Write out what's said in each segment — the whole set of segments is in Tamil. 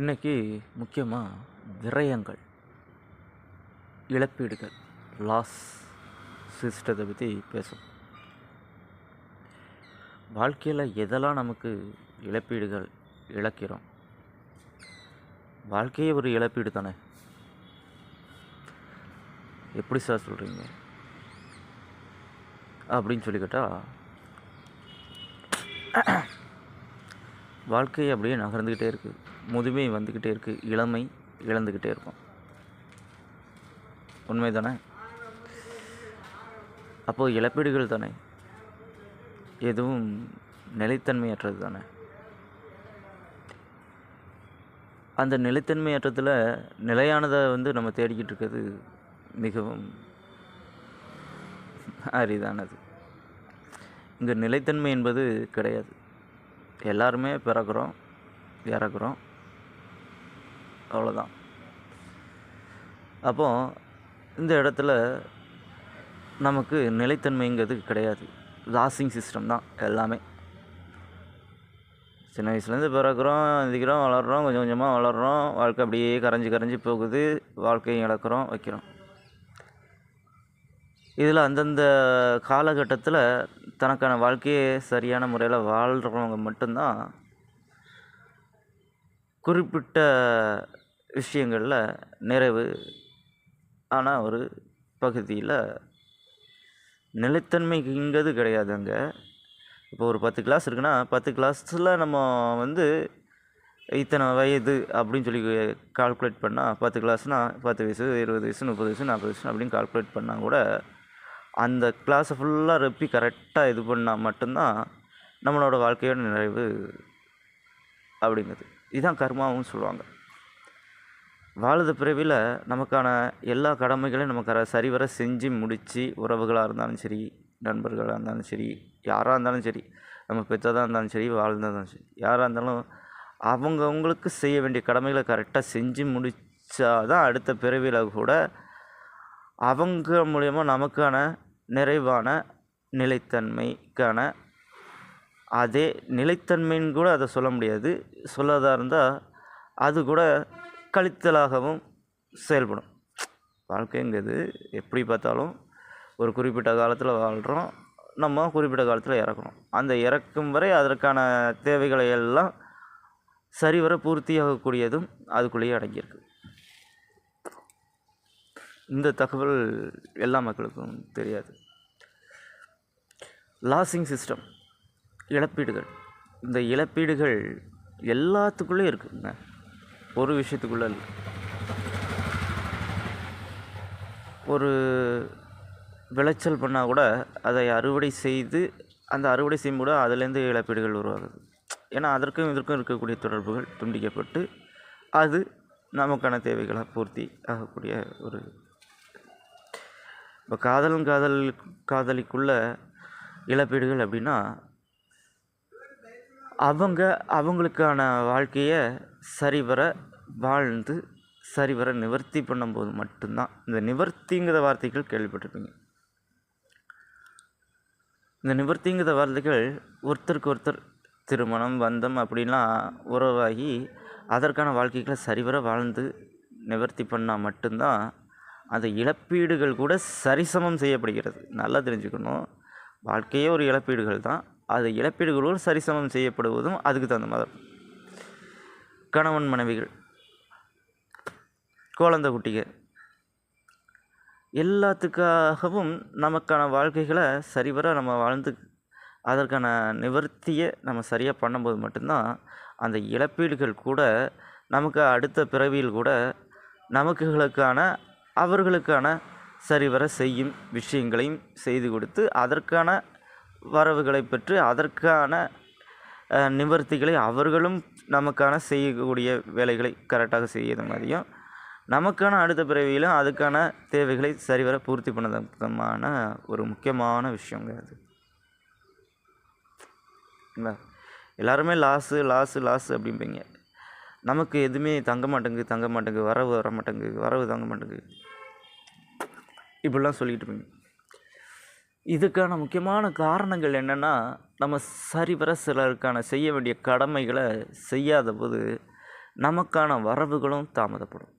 இன்றைக்கி முக்கியமாக விரயங்கள், இழப்பீடுகள், லாஸ் சிஸ்டத்தை பற்றி பேசும். வாழ்க்கையில் எதெல்லாம் நமக்கு இழப்பீடுகள் இழக்கிறோம்? வாழ்க்கையே ஒரு இழப்பீடு தானே. எப்படி சார் சொல்கிறீங்க அப்படின்னு சொல்லிக்கிட்டா, வாழ்க்கை அப்படியே நகர்ந்துக்கிட்டே இருக்குது. முதுமை வந்துக்கிட்டே இருக்குது. இளமை இழந்துக்கிட்டே இருக்கும். உண்மை தானே? அப்போது இழப்பீடுகள் தானே, எதுவும் நிலைத்தன்மையற்றது தானே. அந்த நிலைத்தன்மையற்றத்தில் நிலையானதை நம்ம தேடிக்கிட்டு இருக்கிறது மிகவும் அரிதானது. இங்கே நிலைத்தன்மை என்பது கிடையாது. எல்லாருமே பிறக்கிறோம், இறக்குறோம், அவ்வளோதான். அப்போது இந்த இடத்துல நமக்கு நிலைத்தன்மைங்கிறது கிடையாது. லாஸிங் சிஸ்டம் தான் எல்லாமே. சின்ன வயசுலேருந்து பிறக்கிறோம், எந்திக்கிறோம், வளர்கிறோம், கொஞ்சம் கொஞ்சமாக வளர்கிறோம். வாழ்க்கை அப்படியே கரைஞ்சி போகுது. வாழ்க்கையும் இழக்கிறோம், வைக்கிறோம். இதில் அந்தந்த காலகட்டத்தில் தனக்கான வாழ்க்கையை சரியான முறையில் வாழ்கிறவங்க மட்டும்தான் குறிப்பிட்ட விஷயங்களில் நிறைவு ஆனால் ஒரு பகுதியில் நிலைத்தன்மைங்கிறது கிடையாது. அங்கே இப்போ ஒரு 10 கிளாஸ் இருக்குன்னா 10 கிளாஸில் நம்ம இத்தனை வயது அப்படின்னு சொல்லி கால்குலேட் பண்ணால் 10 கிளாஸ்னால் 10 வயசு, 20 வயசு, 30 வயசு, 40 வயசு அப்படின்னு கால்குலேட் பண்ணால் கூட அந்த கிளாஸை ஃபுல்லாக ரெப்பி கரெக்டாக இது பண்ணால் மட்டும்தான் நம்மளோட வாழ்க்கையோட நிறைவு அப்படிங்கிறது. இதுதான் கர்மாவும் சொல்லுவாங்க. வாழுத பிறவியில் நமக்கான எல்லா கடமைகளையும் நமக்கு சரிவர செஞ்சு முடித்து, உறவுகளாக இருந்தாலும் சரி, நண்பர்களாக இருந்தாலும் சரி, யாராக இருந்தாலும் சரி, நம்ம பெற்றதாக இருந்தாலும் சரி, வாழ்ந்ததாலும் சரி, யாராக இருந்தாலும் அவங்களுக்கு செய்ய வேண்டிய கடமைகளை கரெக்டாக செஞ்சு முடித்தாதான் அடுத்த பிறவியில் கூட அவங்க மூலயமா நமக்கான நிறைவான நிலைத்தன்மைக்கான அதே நிலைத்தன்மைன்னு கூட அதை சொல்ல முடியாது. சொல்லதாக இருந்தால் அது கூட கழித்தலாகவும் செயல்படும். வாழ்க்கைங்கிறது எப்படி பார்த்தாலும் ஒரு குறிப்பிட்ட காலத்தில் வாழ்கிறோம், நம்ம குறிப்பிட்ட காலத்தில் இறக்குறோம். அந்த இறக்கும் வரை அதற்கான தேவைகளை எல்லாம் சரிவர பூர்த்தியாகக்கூடியதும் அதுக்குள்ளேயே அடங்கியிருக்கு. இந்த தகவல் எல்லா மக்களுக்கும் தெரியாது. லாஸிங் சிஸ்டம், இழப்பீடுகள். இந்த இழப்பீடுகள் எல்லாத்துக்குள்ளே இருக்குங்க, ஒரு விஷயத்துக்குள்ளே இல்லை. ஒரு விளைச்சல் பண்ணால் கூட அதை அறுவடை செய்து அந்த அறுவடை செய்யும் கூட அதுலேருந்து இழப்பீடுகள் உருவாகுது. ஏன்னா அதற்கும் இதற்கும் இருக்கக்கூடிய தொடர்புகள் துண்டிக்கப்பட்டு அது நமக்கான தேவைகளை பூர்த்தி ஆகக்கூடிய ஒரு. இப்போ காதலிக்குள்ள இழப்பீடுகள் அப்படின்னா அவங்களுக்கான வாழ்க்கையை சரிவர வாழ்ந்து சரிவர நிவர்த்தி பண்ணும்போது மட்டும்தான். இந்த நிவர்த்திங்கிற வார்த்தைகள் கேள்விப்பட்டிருப்பீங்க. இந்த நிவர்த்திங்கிற வார்த்தைகள் ஒருத்தருக்கு ஒருத்தர் திருமணம், பந்தம் அப்படின்லாம் உறவாகி அதற்கான வாழ்க்கைகளை சரிவர வாழ்ந்து நிவர்த்தி பண்ணால் மட்டும்தான் அந்த இழப்பீடுகள் கூட சரிசமம் செய்யப்படுகிறது. நல்லா தெரிஞ்சுக்கணும், வாழ்க்கையே ஒரு இழப்பீடுகள் தான். அது இழப்பீடுகளோடு சரிசமம் செய்யப்படுவதும் அதுக்கு தகுந்த மாதிரி. கணவன் மனைவிகள், குழந்தை குட்டிகள், எல்லாத்துக்காகவும் நமக்கான வாழ்க்கைகளை சரிவர நம்ம வாழ்ந்து அதற்கான நிவர்த்தியை நம்ம சரியாக பண்ணும்போது மட்டும்தான் அந்த இழப்பீடுகள் கூட நமக்கு அடுத்த பிறவியில் கூட அவர்களுக்கான சரிவர செய்யும் விஷயங்களையும் செய்து கொடுத்து அதற்கான வரவுகளை பெற்று அதற்கான நிவர்த்திகளை அவர்களும் நமக்கான செய்யக்கூடிய வேலைகளை கரெக்டாக செய்யற மாதிரியும் நமக்கான அடுத்த பிறவியிலும் அதுக்கான தேவைகளை சரிவர பூர்த்தி பண்ணதுமான ஒரு முக்கியமான விஷயங்க அது. எல்லாருமே லாஸு அப்படிம்பீங்க. நமக்கு எதுவுமே தங்க மாட்டேங்குது, வரவு வர மாட்டேங்குது, வரவு தங்க மாட்டேங்குது, இப்படிலாம் சொல்லிகிட்டு இருப்பீங்க. இதுக்கான முக்கியமான காரணங்கள் என்னென்னா, நம்ம சரிவர சிலருக்கான செய்ய வேண்டிய கடமைகளை செய்யாத போது நமக்கான வரவுகளும் தாமதப்படும்.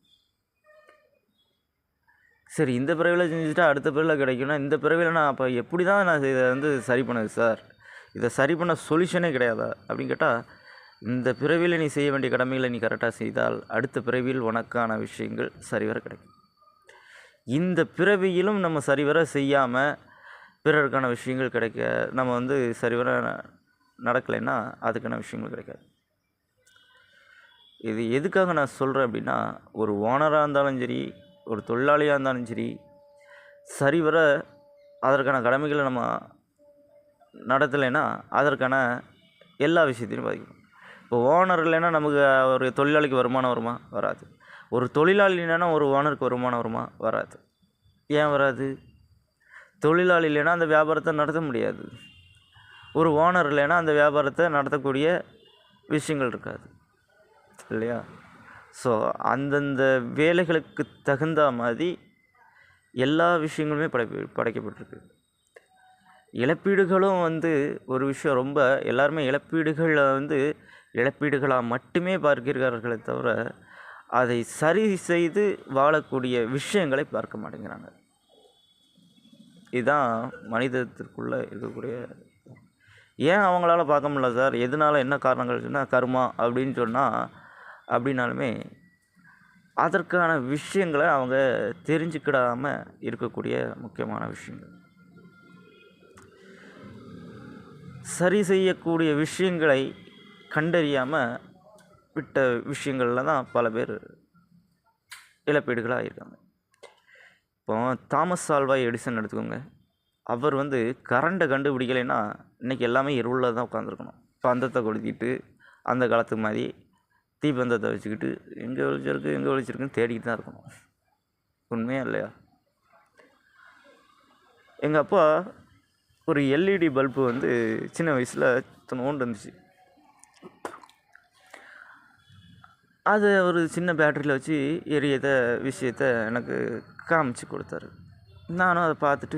சரி, இந்த பிறவியில் செஞ்சுட்டா அடுத்த பிறவியில் கிடைக்கும்னா, இந்த பிறவியில் நான் அப்போ எப்படி தான் நான் இதை வந்து சரி பண்ணது சார், இதை சரி பண்ண சொல்யூஷனே கிடையாதா அப்படின்னு கேட்டால், இந்த பிறவியில் நீ செய்ய வேண்டிய கடமைகளை நீ கரெக்டாக செய்தால் அடுத்த பிறவியில் உனக்கான விஷயங்கள் சரிவர கிடைக்கும். இந்த பிறவியிலும் நம்ம சரிவர செய்யாமல் பிறருக்கான விஷயங்கள் கிடைக்க நம்ம வந்து சரிவர நடக்கலைன்னா அதுக்கான விஷயங்கள் கிடைக்காது. இது எதுக்காக நான் சொல்கிறேன் அப்படின்னா, ஒரு ஓனராக இருந்தாலும் சரி, ஒரு தொழிலாளியாக இருந்தாலும் சரி, சரிவர அதற்கான கடமைகளை நம்ம நடத்தலைன்னா அதற்கான எல்லா விஷயத்தையும் பாதிக்கும். இப்போ ஓனர் இல்லைன்னா நமக்கு ஒரு தொழிலாளிக்கு வருமானம் வருமா? வராது. ஒரு தொழிலாளி இல்லைன்னா ஒரு ஓனருக்கு வருமானம் வருமா? வராது. ஏன் வராது? தொழிலாளி இல்லைன்னா அந்த வியாபாரத்தை நடத்த முடியாது. ஒரு ஓனர் இல்லைன்னா அந்த வியாபாரத்தை நடத்தக்கூடிய விஷயங்கள் இருக்காது இல்லையா? ஸோ அந்தந்த வேலைகளுக்கு தகுந்த மாதிரி எல்லா விஷயங்களுமே படைக்கப்பட்டிருக்கு. இழப்பீடுகளும் வந்து ஒரு விஷயம், ரொம்ப எல்லாருமே இழப்பீடுகளை வந்து இழப்பீடுகளாக மட்டுமே பார்க்கிறார்களே தவிர அதை சரி செய்து வாழக்கூடிய விஷயங்களை பார்க்க மாட்டேங்கிறாங்க. இதுதான் மனிதத்திற்குள்ளே இருக்கக்கூடிய. ஏன் அவங்களால பார்க்க முடியல சார், எதனால, என்ன காரணங்கள் சொன்னால் கர்மா அப்படின்னு சொன்னால் அப்படின்னாலுமே அதற்கான விஷயங்களை அவங்க தெரிஞ்சுக்கிடாமல் இருக்கக்கூடிய முக்கியமான விஷயங்கள். சரி செய்யக்கூடிய விஷயங்களை கண்டறியாமல் விட்ட விஷயங்களில் தான் பல பேர் இழப்பீடுகளாக இருக்காங்க. இப்போ தாமஸ் ஆல்வா எடிசன் எடுத்துக்கோங்க. அவர் வந்து கரண்ட்டை கண்டுபிடிக்கலைன்னா இன்றைக்கி எல்லாமே இருளில் தான் உட்காந்துருக்கணும். பந்தத்தை கொளுத்திட்டு அந்த காலத்து மாதிரி தீப்பந்தத்தை வச்சுக்கிட்டு எங்கே ஒழிச்சிருக்குன்னு தேடிக்கிட்டு தான் இருக்கணும். உண்மையா இல்லையா? எங்கள் அப்பா ஒரு எல்இடி பல்பு வந்து சின்ன வயசில் தன்னோண்டு இருந்துச்சு. அதை ஒரு சின்ன பேட்டரியில் வச்சு எரியத விஷயத்தை எனக்கு காமிச்சு கொடுத்தாரு. நானும் அதை பார்த்துட்டு,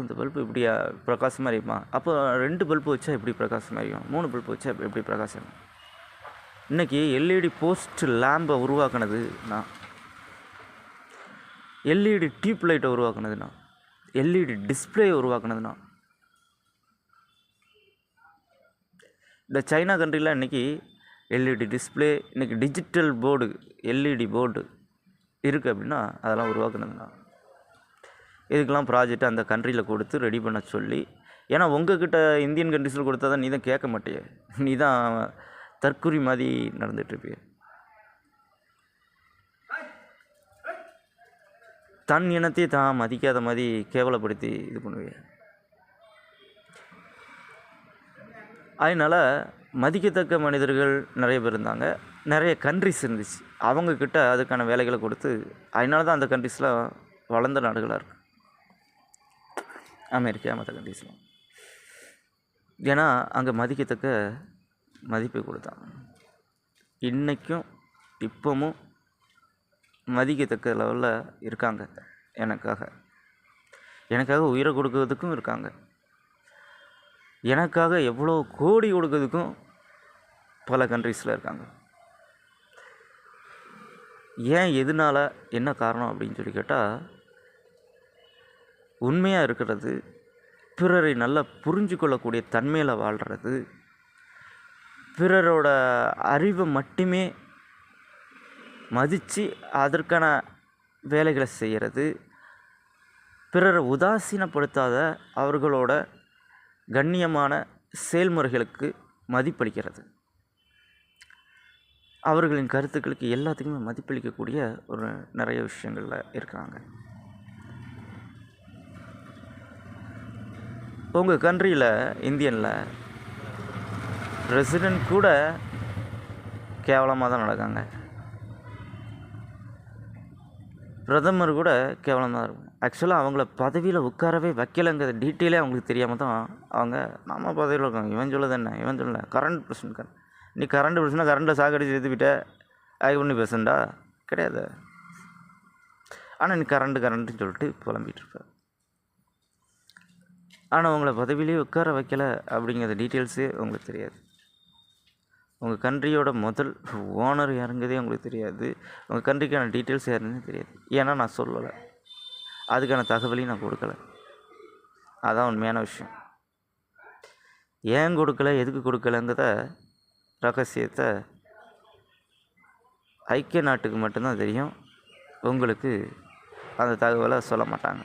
இந்த பல்பு இப்படியா பிரகாசமாக எரியுமா? அப்போ 2 பல்பு வச்சா எப்படி பிரகாசமாக எரியும், 3 பல்பு வச்சா எப்படி பிரகாசம்? இன்றைக்கி எல்இடி போஸ்ட் லேம்பை உருவாக்குனது நான், எல்இடி டியூப் லைட்டை உருவாக்குனது நான், எல்இடி டிஸ்பிளேயை உருவாக்குனது நான். இந்த சைனா கண்ட்ரியில் இன்றைக்கி எல்இடி டிஸ்பிளே, இன்றைக்கி டிஜிட்டல் போர்டு, எல்இடி போர்டு இருக்குது அப்படின்னா அதெல்லாம் உருவாக்குனது நான். இதுக்கெல்லாம் ப்ராஜெக்ட் அந்த கண்ட்ரியில் கொடுத்து ரெடி பண்ண சொல்லி, ஏன்னா உங்ககிட்ட இந்தியன் கண்ட்ரிஸில் கொடுத்தா தான் நீ தான் கேட்க மாட்டிய, நீ தான் தற்குறி மாதிரி நடந்துகிட்ருப்பிய. தன் இனத்தை தான் மதிக்காத மாதிரி கேவலப்படுத்தி இது பண்ணுவிய. அதனால் மதிக்கத்தக்க மனிதர்கள் நிறைய பேர் இருந்தாங்க, நிறைய கண்ட்ரிஸ் இருந்துச்சு. அவங்கக்கிட்ட அதுக்கான வேலைகளை கொடுத்து, அதனால தான் அந்த கண்ட்ரிஸ்லாம் வளர்ந்த நாடுகளாக இருக்குது, அமெரிக்கா மற்ற கண்ட்ரிஸ்லாம். ஏன்னா அங்கே மதிக்கத்தக்க மதிப்பை கொடுத்தாங்க. இன்றைக்கும் இப்போவும் மதிக்கத்தக்க லெவலில் இருக்காங்க. எனக்காக உயிரை கொடுக்கறதுக்கும் இருக்காங்க. எனக்காக எவ்வளோ கோடி கொடுக்கறதுக்கும் பல கண்ட்ரிஸில் இருக்காங்க. ஏன், எதனால, என்ன காரணம் அப்படின்னு சொல்லி கேட்டால், உண்மையாக இருக்கிறது, பிறரை நல்லா புரிஞ்சு கொள்ளக்கூடிய தன்மையில் வாழ்கிறது, பிறரோட அறிவை மட்டுமே மதித்து அதற்கான வேலைகளை செய்கிறது, பிறரை உதாசீனப்படுத்தாத அவர்களோட கண்ணியமான செயல்முறைகளுக்கு மதிப்பளிக்கிறது, அவர்களின் கருத்துக்களுக்கு எல்லாத்துக்குமே மதிப்பளிக்கக்கூடிய ஒரு நிறைய விஷயங்களில் இருக்காங்க. உங்கள் கண்ட்ரியில், இந்தியனில் பிரசிடெண்ட் கூட கேவலமாக தான் நடக்காங்க, பிரதமர் கூட கேவலமாக தான் இருக்கும். ஆக்சுவலாக அவங்கள பதவியில் உட்காரவே வைக்கலைங்கிற டீட்டெயிலே அவங்களுக்கு தெரியாமல் தான் அவங்க நம்ம பதவியில் இருக்காங்க. இவன் சொல்லுது என்ன, இவன் சொல்லலை, கரண்ட் பிரச்சனை, நீ கரண்ட் பிரச்சனை கரண்ட்டை சாக்கடிச்சு எடுத்துக்கிட்ட அது ஒன்று பேசுண்டா கிடையாது. ஆனால் நீ கரண்ட்டுன்னு சொல்லிட்டு புலம்பிகிட்ருப்ப. ஆனால் உங்களை பதவியிலே உட்கார வைக்கலை அப்படிங்கிற டீட்டெயில்ஸே உங்களுக்கு தெரியாது. உங்கள் கண்ட்ரியோட முதல் ஓனர் யாருங்கிறதே உங்களுக்கு தெரியாது. உங்கள் கண்ட்ரிக்கான டீட்டெயில்ஸ் யாருன்னு தெரியாது. ஏன்னா நான் சொல்லலை, அதுக்கான தகவலையும் நான் கொடுக்கல. அதான் உண்மையான விஷயம். ஏன் கொடுக்கல, எதுக்கு கொடுக்கலங்கிறத ரகசியத்தை ஐக்கிய நாட்டுக்கு மட்டும்தான் தெரியும். உங்களுக்கு அந்த தகவலை சொல்ல மாட்டாங்க.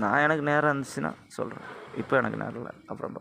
நான் எனக்கு நேரம் இருந்துச்சுன்னா சொல்கிறேன். இப்போ எனக்கு நேரம் இல்லை, அப்புறம்